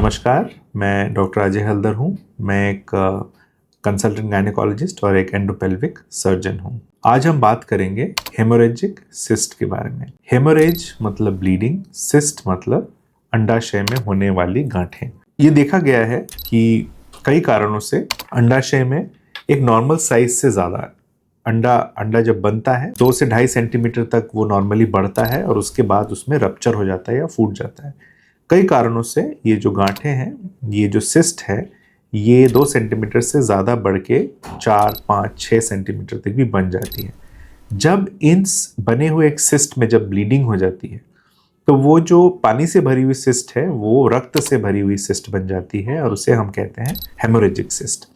नमस्कार, मैं डॉक्टर अजय हल्दर हूँ। मैं एक कंसल्टेंट गायनेकोलॉजिस्ट और एक एंडोपेल्विक सर्जन हूँ। आज हम बात करेंगे हेमोरेजिक सिस्ट के बारे में। हेमोरेज मतलब ब्लीडिंग, सिस्ट मतलब अंडाशय में होने वाली गांठें। ये देखा गया है कि कई कारणों से अंडाशय में एक नॉर्मल साइज से ज़्यादा अंडा जब बनता है 2 से 2.5 सेंटीमीटर तक वो नॉर्मली बढ़ता है और उसके बाद उसमें रप्चर हो जाता है या फूट जाता है। कई कारणों से ये जो गांठें हैं, ये जो सिस्ट है, ये 2 सेंटीमीटर से ज़्यादा बढ़ के 4, 5, 6 सेंटीमीटर तक भी बन जाती है। जब इन बने हुए एक सिस्ट में जब ब्लीडिंग हो जाती है तो वो जो पानी से भरी हुई सिस्ट है वो रक्त से भरी हुई सिस्ट बन जाती है और उसे हम कहते हैं हेमोरेजिक सिस्ट।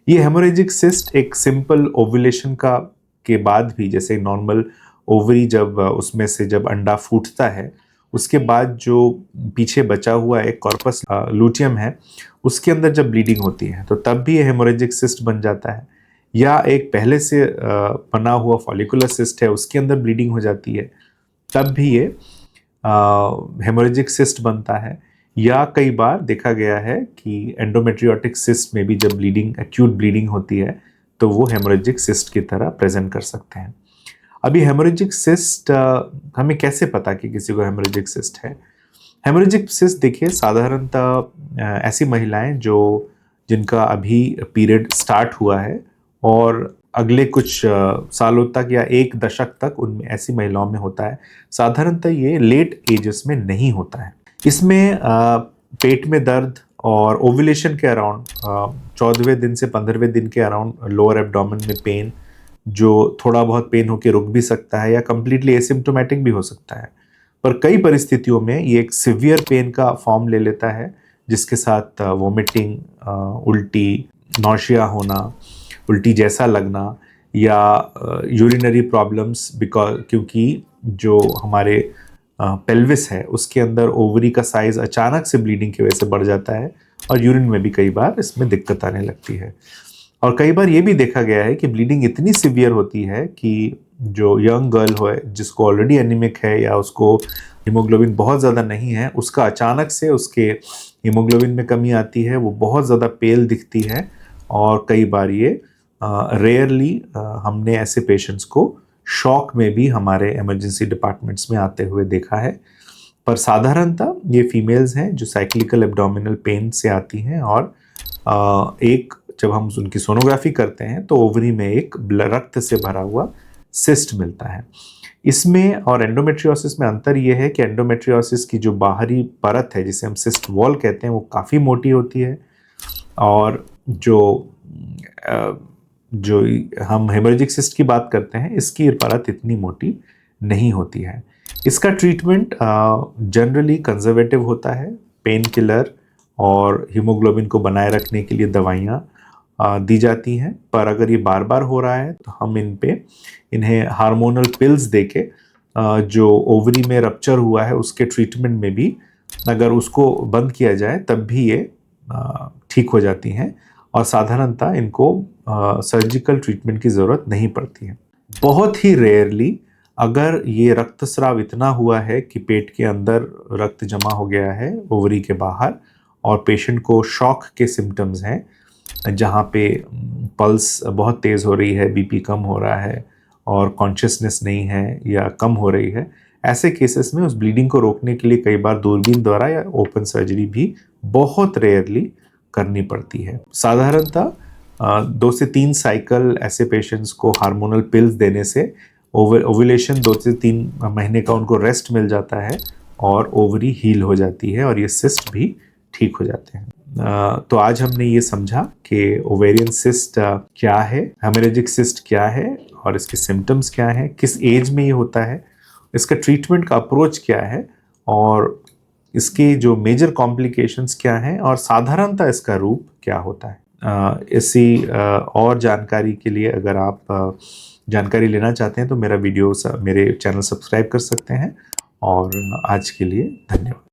ये हेमोरेजिक सिस्ट एक सिंपल ओव्यूलेशन के बाद भी, जैसे नॉर्मल ओवरी जब उसमें से जब अंडा फूटता है उसके बाद जो पीछे बचा हुआ एक कॉर्पस लूटियम है उसके अंदर जब ब्लीडिंग होती है तो तब भी ये हेमोरेजिक सिस्ट बन जाता है। या एक पहले से बना हुआ फॉलिकुलर सिस्ट है उसके अंदर ब्लीडिंग हो जाती है, तब भी ये हेमोरेजिक सिस्ट बनता है। या कई बार देखा गया है कि एंडोमेट्रियोटिक सिस्ट में भी जब ब्लीडिंग, एक्यूट ब्लीडिंग होती है तो वो हेमोरेजिक सिस्ट की तरह प्रेजेंट कर सकते हैं। अभी हेमोरेजिक सिस्ट हमें कैसे पता कि किसी को हेमोरेजिक सिस्ट है? हेमोरेजिक सिस्ट देखिए, साधारणतः ऐसी महिलाएं जिनका अभी पीरियड स्टार्ट हुआ है और अगले कुछ सालों तक या एक दशक तक उनमें ऐसी महिलाओं में होता है। साधारणतः ये लेट एजेस में नहीं होता है। इसमें पेट में दर्द और ओव्यूलेशन के अराउंड 14वें दिन से 15वें दिन के अराउंड लोअर एब्डोमेन में पेन, जो थोड़ा बहुत पेन होकर रुक भी सकता है या कंप्लीटली एसिम्प्टोमेटिक भी हो सकता है। पर कई परिस्थितियों में ये एक सिवियर पेन का फॉर्म ले लेता है जिसके साथ वोमिटिंग, उल्टी, नौशिया होना, उल्टी जैसा लगना या यूरिनरी प्रॉब्लम्स, क्योंकि जो हमारे पेल्विस है उसके अंदर ओवरी का साइज अचानक से ब्लीडिंग की वजह से बढ़ जाता है और यूरिन में भी कई बार इसमें दिक्कत आने लगती है। और कई बार ये भी देखा गया है कि ब्लीडिंग इतनी सीवियर होती है कि जो यंग गर्ल हो जिसको ऑलरेडी एनीमिक है या उसको हीमोग्लोबिन बहुत ज़्यादा नहीं है, उसका अचानक से उसके हीमोग्लोबिन में कमी आती है, वो बहुत ज़्यादा पेल दिखती है। और कई बार ये रेयरली हमने ऐसे पेशेंट्स को शॉक में भी हमारे इमरजेंसी डिपार्टमेंट्स में आते हुए देखा है। पर साधारणतः ये फीमेल्स हैं जो साइक्लिकल एब्डोमिनल पेन से आती हैं और एक जब हम उनकी सोनोग्राफी करते हैं तो ओवरी में एक रक्त से भरा हुआ सिस्ट मिलता है। इसमें और एंडोमेट्रियोसिस में अंतर यह है कि एंडोमेट्रियोसिस की जो बाहरी परत है जिसे हम सिस्ट वॉल कहते हैं वो काफ़ी मोटी होती है और जो हम हेमोरेजिक सिस्ट की बात करते हैं इसकी परत इतनी मोटी नहीं होती है। इसका ट्रीटमेंट जनरली कंजर्वेटिव होता है, पेन किलर और हीमोग्लोबिन को बनाए रखने के लिए दवाइयाँ दी जाती हैं। पर अगर ये बार बार हो रहा है तो हम इन्हें हार्मोनल पिल्स देके जो ओवरी में रप्चर हुआ है उसके ट्रीटमेंट में भी अगर उसको बंद किया जाए तब भी ये ठीक हो जाती हैं और साधारणतः इनको सर्जिकल ट्रीटमेंट की ज़रूरत नहीं पड़ती है। बहुत ही रेयरली अगर ये रक्तस्राव इतना हुआ है कि पेट के अंदर रक्त जमा हो गया है ओवरी के बाहर और पेशेंट को शॉक के सिम्टम्स हैं, जहाँ पे पल्स बहुत तेज़ हो रही है, बीपी कम हो रहा है और कॉन्शियसनेस नहीं है या कम हो रही है, ऐसे केसेस में उस ब्लीडिंग को रोकने के लिए कई बार दूरबीन द्वारा या ओपन सर्जरी भी बहुत रेयरली करनी पड़ती है। साधारणतः 2 से 3 साइकिल ऐसे पेशेंट्स को हार्मोनल पिल्स देने से ओव्यूलेशन 2 से 3 महीने का उनको रेस्ट मिल जाता है और ओवरी हील हो जाती है और ये सिस्ट भी ठीक हो जाते हैं। तो आज हमने ये समझा कि ओवेरियन सिस्ट क्या है, हेमोरेजिक सिस्ट क्या है और इसके सिम्टम्स क्या हैं, किस एज में ये होता है, इसका ट्रीटमेंट का अप्रोच क्या है और इसके जो मेजर कॉम्प्लिकेशंस क्या हैं और साधारणतः इसका रूप क्या होता है। इसी और जानकारी के लिए अगर आप जानकारी लेना चाहते हैं तो मेरे चैनल सब्सक्राइब कर सकते हैं और आज के लिए धन्यवाद।